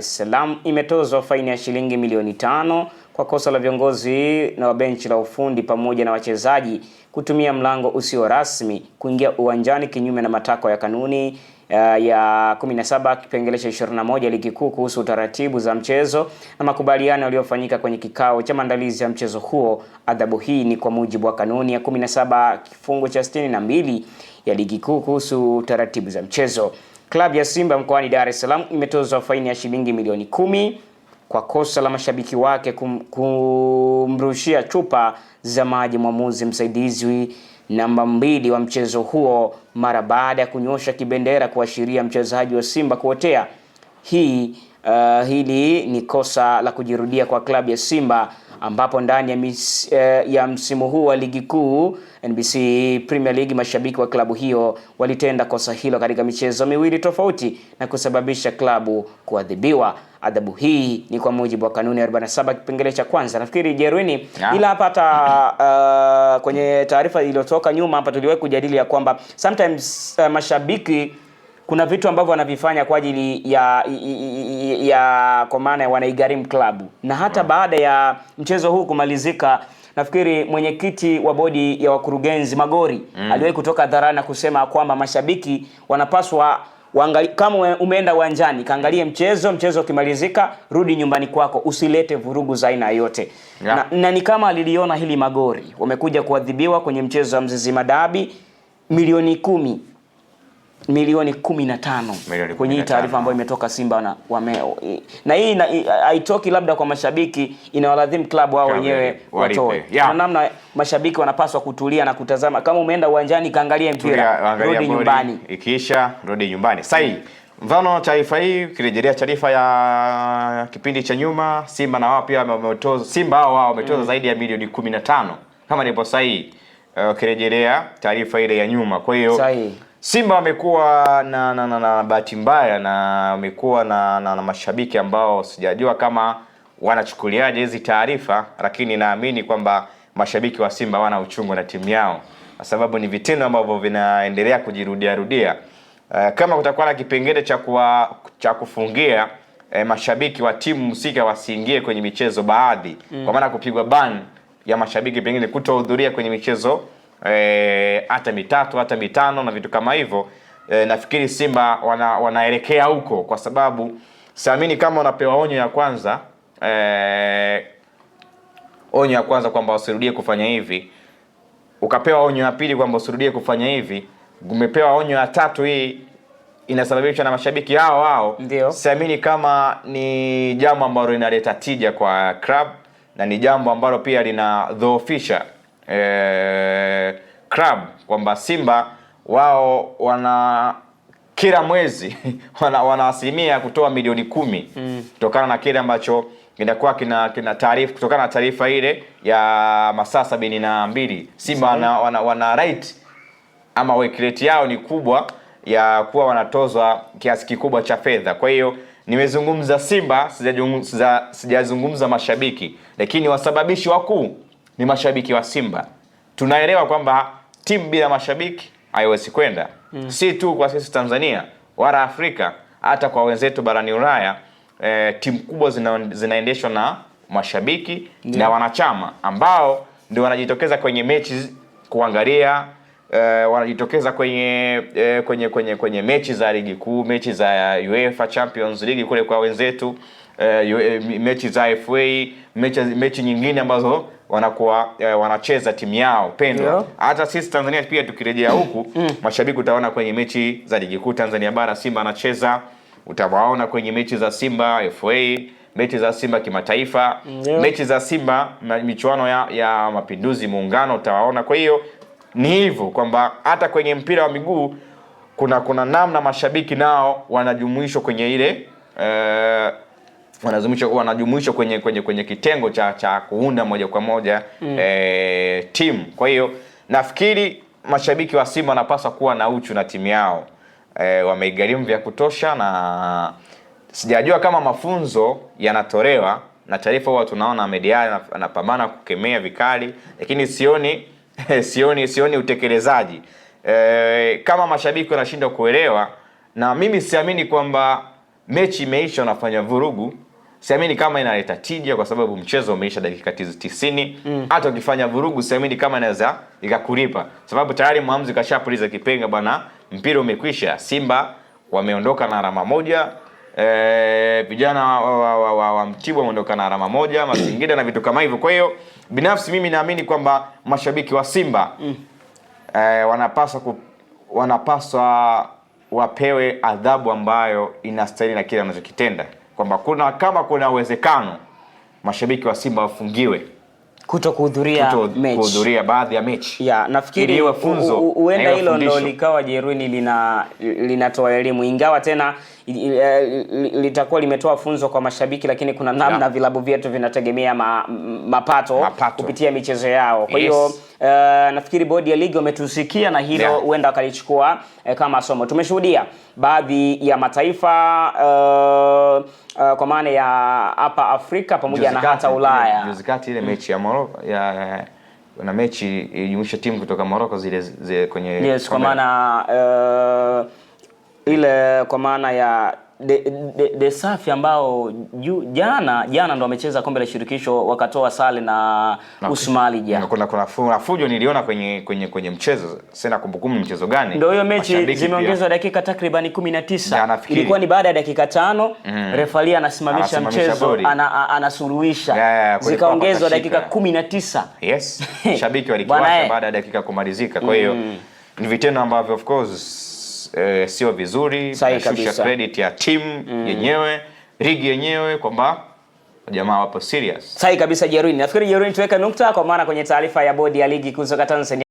Salaam imetozwa faini ya shilingi milioni 5 kwa kosa la viongozi na benchi la ufundi pamoja na wachezaji kutumia mlango usio rasmi kuingia uwanjani kinyume na matakwa ya kanuni ya 17 kipengele cha 21 ligi kuu kuhusu taratibu za mchezo na makubaliano yaliyofanyika kwenye kikao cha maandalizi ya mchezo huo. Adhabu hii ni kwa mujibu wa kanuni ya 17 kifungu cha 62 ya ligi kuu kuhusu taratibu za mchezo. Klabu ya Simba mkoani Dar es Salaam imetozwa faini ya shilingi milioni 10 kwa kosa la mashabiki wake kumrushia chupa za maji mwamuzi msaidizi namba 2 wa mchezo huo mara baada ya kunyosha kibendera kuashiria mchezaji wa Simba kuotea. Hili ni kosa la kujirudia kwa klabu ya Simba ambapo ndani ya msimu huu wa ligi kuu NBC Premier League mashabiki wa klabu hiyo walitenda kosa hilo katika michezo miwili tofauti na kusababisha klabu kuadhibiwa. Adhabu hii ni kwa mujibu wa kanuni 47 kipengele cha kwanza. Nafikiri Jerwini ila hapa hata kwenye taarifa iliyotoka nyuma hapa tuliwahi kujadili ya kwamba sometimes mashabiki kuna vitu ambavyo wanavifanya kwa ajili ya kwa maana wanaigharimu klabu. Na hata baada ya mchezo huu kumalizika, nafikiri mwenyekiti wa bodi ya wakurugenzi Magori aliwahi kutoka hadharani na kusema kwamba mashabiki wanapaswa kama umeenda uwanjani kaangalie mchezo ukimalizika rudi nyumbani kwako, usilete vurugu za aina yote. Na ni kama aliliona hili Magori. Wamekuja kuadhibiwa kwenye mchezo wa Mzizima Dabi milioni 15 kwenye hii taarifa ambayo imetoka Simba na hii haitoki labda kwa mashabiki, inawalazimu klabu wao wenyewe watoe. Na namna mashabiki wanapaswa kutulia na kutazama, kama umeenda uwanjani kaangalie mpira rudi nyumbani, ikiisha rudi nyumbani. Sahi mfano taarifa hii kirejelea taarifa ya kipindi cha nyuma, Simba na wao pia wametoza, Simba wao wametoza zaidi ya milioni 15 kama nipo sahihi, kirejelea taarifa ile ya nyuma. Kwa hiyo Simba wamekuwa na bahati mbaya na wamekuwa na mashabiki ambao sijajua kama wanachukuliaje hizi taarifa, lakini naamini kwamba mashabiki wa Simba wana uchungu na timu yao kwa sababu ni vitendo ambavyo vinaendelea kujirudia. Kama kutakuwa na kipengele cha kufungia mashabiki wa timu husika wasiingie kwenye michezo baadhi, kwa maana kupigwa ban ya mashabiki pengine kutohudhuria kwenye michezo hata 3 hata 5 na vitu kama hivyo, nafikiri Simba wanaelekea huko, kwa sababu siamini kama unapewa onyo ya kwanza kwamba usirudie kufanya hivi, ukapewa onyo ya pili kwamba usirudie kufanya hivi, umepewa onyo ya 3, hii inasababishwa na mashabiki hao. Siamini kama ni jambo ambalo linaleta tija kwa club na ni jambo ambalo pia linadhoofisha club, kwamba Simba wao wana kila mwezi wana asilimia kutoa milioni 10 kutokana na kile ambacho kinakuwa kina taarifa, kutokana na taarifa ile ya masaa 72. Simba wana right ama work rate yao ni kubwa ya kuwa wanatozwa kiasi kikubwa cha fedha. Kwa hiyo nimezungumza Simba, sijazungumza mashabiki, lakini wasababishi wakuu ni mashabiki wa Simba. Tunaelewa kwamba timu bila mashabiki haiwezi kwenda. Si tu kwa sisi Tanzania wala Afrika, hata kwa wenzetu barani Ulaya, timu kubwa zinaendeshwa na mashabiki na wanachama ambao ndio wanajitokeza kwenye mechi kuangalia, wanajitokeza kwenye mechi za ligi kuu, mechi za UEFA Champions League kule kwa wenzetu, mechi za FA, mechi nyingine ambazo wanakuwa wanacheza timu yao pendwa. Hata sisi Tanzania pia tukirejea huku, mashabiki utaona kwenye mechi za ligi kuu Tanzania bara Simba anacheza, utawaona kwenye mechi za Simba FA, mechi za Simba kimataifa, mechi za Simba michuano ya Mapinduzi Muungano utawaona. Kwa hiyo ni hivyo kwamba hata kwenye mpira wa miguu kuna namna mashabiki nao wanajumuishwa kwenye ile wanajumuishwa kwenye kitengo cha kuunda moja kwa moja timu. Kwa hiyo nafikiri mashabiki wa Simba wanapaswa kuwa na uchu na timu yao, wameigharimu vya kutosha, na sijajua kama mafunzo yanatolewa, na taarifa huwa tunaona media anapambana kukemea vikali, lakini sioni utekelezaji. Kama mashabiki wanashindwa kuelewa, na mimi siamini kwamba mechi imeisha unafanya vurugu, siamini kama inaleta tija, kwa sababu mchezo umeisha dakika 90. Hata ukifanya vurugu siamini kama inaweza ikakulipa, sababu tayari mwamuzi kashapuliza kipenga bwana, mpira umekwisha. Simba wameondoka na alama moja, vijana wa Mtibwa wameondoka na alama moja, Masingida na vitu kama hivyo. Kwa hiyo binafsi mimi naamini kwamba mashabiki wa Simba wanapaswa wapewe adhabu ambayo inastahili na kile wanachokitenda, kwamba kama kuna uwezekano mashabiki wa Simba wafungiwe kuhudhuria baadhi ya mechi. Ya, nafikiri huenda hilo ndo likawa jeruini linatoa elimu, ingawa tena litakuwa limetoa funzo kwa mashabiki, lakini kuna namna vilabu vyetu vinategemea mapato kupitia michezo yao. Kwa hiyo nafikiri bodi ya ligi wametusikia na hilo huenda wakalichukua kama somo. Tumeshuhudia baadhi ya mataifa kwa maana ya hapa Afrika pamoja na hata Ulaya. Juzi kati ile mechi ya Morocco na mechi ilijumuisha timu kutoka Morocco zile kwenye kwa maana ile kwa maana ya de Safi ambao jana ndo wamecheza kombe la shirikisho wakatoa sare na Usmali jana. Kuna fujo niliona kwenye mchezo, sina kumbukumbu mchezo gani. Ndio hiyo mechi zimeongezwa dakika takriban 19. Ilikuwa ni baada ya dakika 5 refali anasimamisha mchezo, anasuluhisha. Zikaongezwa dakika 19. Yes. Shabiki walikiwasha baada ya dakika kumalizika. Kwa hiyo ni vitendo ambavyo of course sio vizuri. Tunashusha credit ya timu yenyewe, ligi yenyewe, kwamba jamaa wapo serious. Sahi kabisa Jeruini. Nafikiri Jeruini tuweka nukta, kwa maana kwenye taarifa ya bodi ya ligi kutoka Tanzania